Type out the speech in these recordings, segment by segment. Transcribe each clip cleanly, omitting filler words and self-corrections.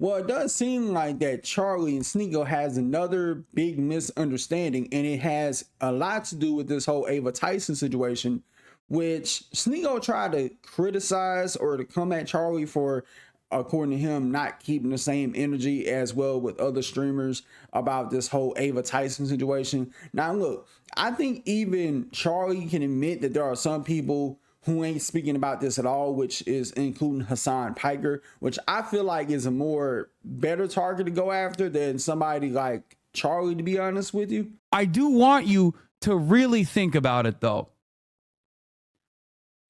Well, it does seem like that Charlie and Sneako has another big misunderstanding, and it has a lot to do with this whole Ava Tyson situation, which Sneako tried to criticize or to come at Charlie for, according to him, not keeping the same energy as well with other streamers about this whole Ava Tyson situation. Now, look, I think even Charlie can admit that there are some people who ain't speaking about this at all, which is including Hassan Piker, which I feel like is a more better target to go after than somebody like Charlie, to be honest with you. I do want you to really think about it, though.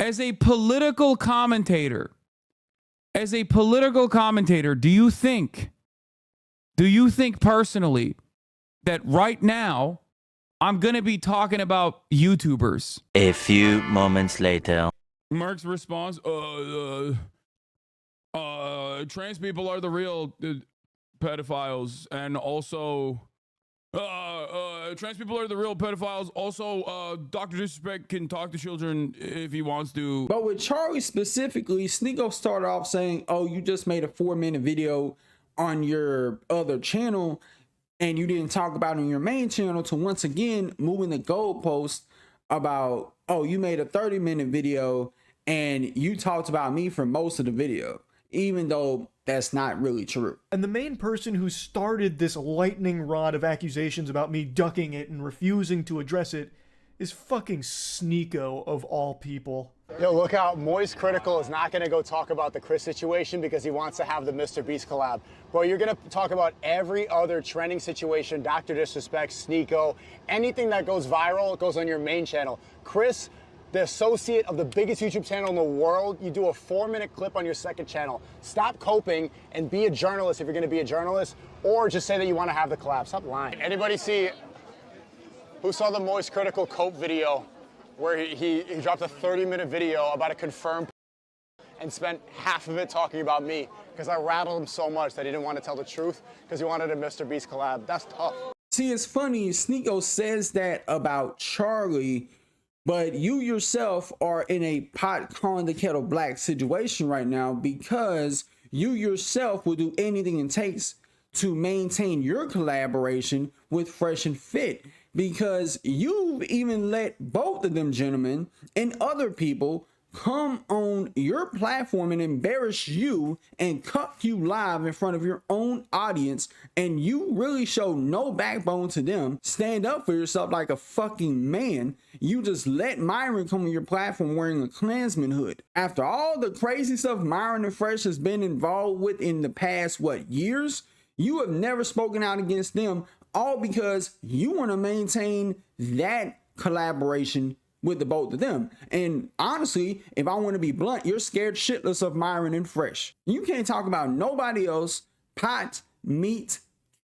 As a political commentator, do you think personally that right now I'm going to be talking about YouTubers? A few moments later. Mark's response, trans people are the real pedophiles, and also trans people are the real pedophiles. Also, Dr. Disrespect can talk to children if he wants to. But with Charlie specifically, Sneako started off saying, oh, you just made a 4-minute video on your other channel and you didn't talk about it on your main channel, to once again moving the goalpost about, oh, you made a 30-minute video and you talked about me for most of the video, even though that's not really true. And the main person who started this lightning rod of accusations about me ducking it and refusing to address it is fucking Sneako of all people. Yo, look out, Moistcritikal is not gonna go talk about the Kris situation because he wants to have the Mr. Beast collab. Bro, you're gonna talk about every other trending situation, Dr. Disrespect, Sneako, anything that goes viral goes on your main channel. Kris, the associate of the biggest YouTube channel in the world, you do a 4-minute clip on your second channel. Stop coping and be a journalist if you're gonna be a journalist, or just say that you wanna have the collab. Stop lying. Anybody see, who saw the Moistcritikal cope video where he dropped a 30-minute video about a confirmed and spent half of it talking about me because I rattled him so much that he didn't want to tell the truth because he wanted a Mr. Beast collab. That's tough. See, it's funny, Sneako says that about Charlie, but you yourself are in a pot calling the kettle black situation right now, because you yourself will do anything it takes to maintain your collaboration with Fresh and Fit, because you've even let both of them gentlemen and other people come on your platform and embarrass you and cut you live in front of your own audience, and you really show no backbone to them. Stand up for yourself like a fucking man. You just let Myron come on your platform wearing a Klansman hood. After all the crazy stuff Myron and Fresh has been involved with in the past, what, years? You have never spoken out against them, all because you want to maintain that collaboration with the both of them. And honestly, if I want to be blunt, you're scared shitless of Myron and Fresh. You can't talk about nobody else. Pot, meat,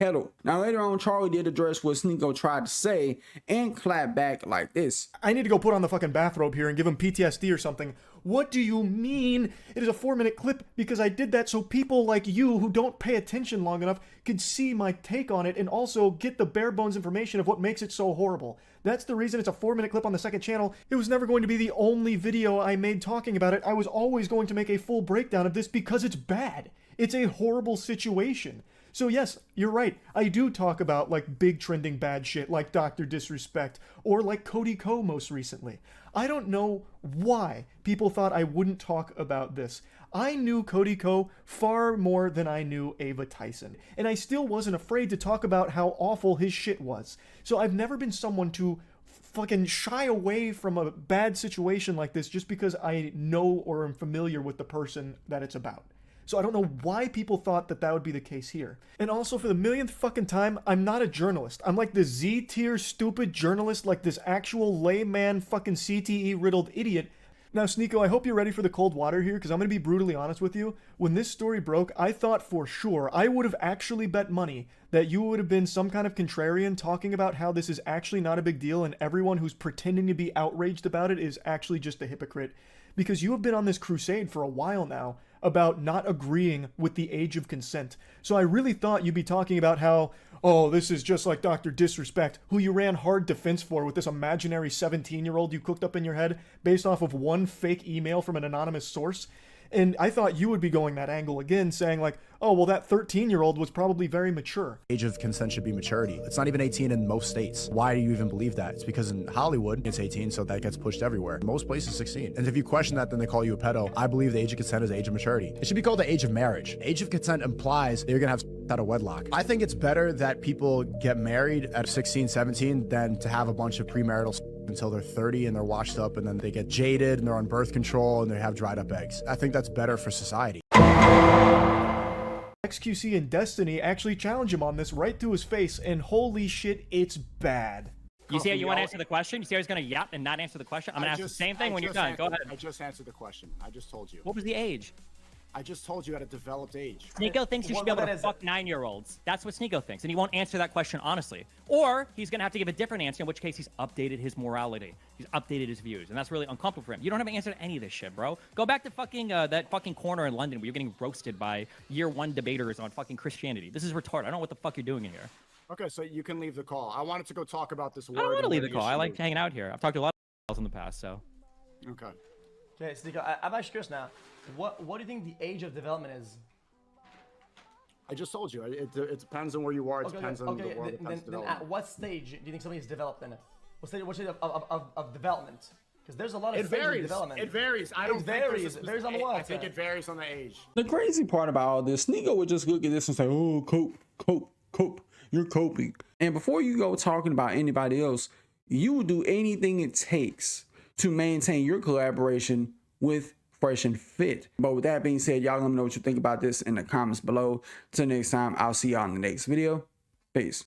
kettle. Now later on, Charlie did address what Sneako tried to say and clap back like this. I need to go put on the fucking bathrobe here and give him PTSD or something. What do you mean it is a 4-minute clip? Because I did that so people like you who don't pay attention long enough could see my take on it and also get the bare bones information of what makes it so horrible. That's the reason it's a 4-minute clip on the second channel. It was never going to be the only video I made talking about it. I was always going to make a full breakdown of this because it's bad. It's a horrible situation. So yes, you're right. I do talk about like big trending bad shit like Dr. Disrespect or like Cody Ko most recently. I don't know why people thought I wouldn't talk about this. I knew Cody Ko far more than I knew Ava Tyson, and I still wasn't afraid to talk about how awful his shit was. So I've never been someone to fucking shy away from a bad situation like this just because I know or am familiar with the person that it's about. So I don't know why people thought that that would be the case here. And also, for the millionth fucking time, I'm not a journalist. I'm like the Z-tier stupid journalist, like this actual layman fucking CTE-riddled idiot. Now, Sneako, I hope you're ready for the cold water here, because I'm going to be brutally honest with you. When this story broke, I thought for sure I would have actually bet money that you would have been some kind of contrarian talking about how this is actually not a big deal and everyone who's pretending to be outraged about it is actually just a hypocrite. Because you have been on this crusade for a while now about not agreeing with the age of consent. So I really thought you'd be talking about how, oh, this is just like Dr. Disrespect, who you ran hard defense for with this imaginary 17-year-old you cooked up in your head based off of one fake email from an anonymous source. And I thought you would be going that angle again, saying like, oh, well, that 13-year-old was probably very mature. Age of consent should be maturity. It's not even 18 in most states. Why do you even believe that? It's because in Hollywood, it's 18, so that gets pushed everywhere. Most places, 16. And if you question that, then they call you a pedo. I believe the age of consent is the age of maturity. It should be called the age of marriage. Age of consent implies that you're gonna have out of wedlock. I think it's better that people get married at 16, 17 than to have a bunch of premarital until they're 30 and they're washed up and then they get jaded and they're on birth control and they have dried up eggs. I think that's better for society. XQC and Destiny actually challenge him on this right to his face, and holy shit, it's bad. You see how you want to answer the question? You see how he's going to yap and not answer the question? I'm going to ask the same thing when you're done. Go ahead. I just answered the question. I just told you. What was the age? I just told you at a developed age. Sneako thinks you should be able to fuck 9-year-olds. That's what Sneako thinks, and he won't answer that question honestly. Or he's going to have to give a different answer, in which case he's updated his morality. He's updated his views, and that's really uncomfortable for him. You don't have an answer to any of this shit, bro. Go back to fucking that fucking corner in London where you're getting roasted by year 1 debaters on fucking Christianity. This is retarded. I don't know what the fuck you're doing in here. Okay, so you can leave the call. I wanted to go talk about this word. I don't want to leave the call. I like hanging out here. I've talked to a lot of in the past, so. Okay. Okay, Sneako, I'm actually curious now. What do you think the age of development is? I just told you. It depends on where you are. It depends on the world. It depends Then at what stage do you think something is developed in? What stage of development? Because there's a lot of stages of development. It varies. I don't It varies. It varies on what? I think it varies on the age. The crazy part about all this, Sneako would just look at this and say, oh, cope. You're coping. And before you go talking about anybody else, you will do anything it takes to maintain your collaboration with Fresh and Fit. But with that being said, y'all let me know what you think about this in the comments below. Till next time, I'll see y'all in the next video. Peace.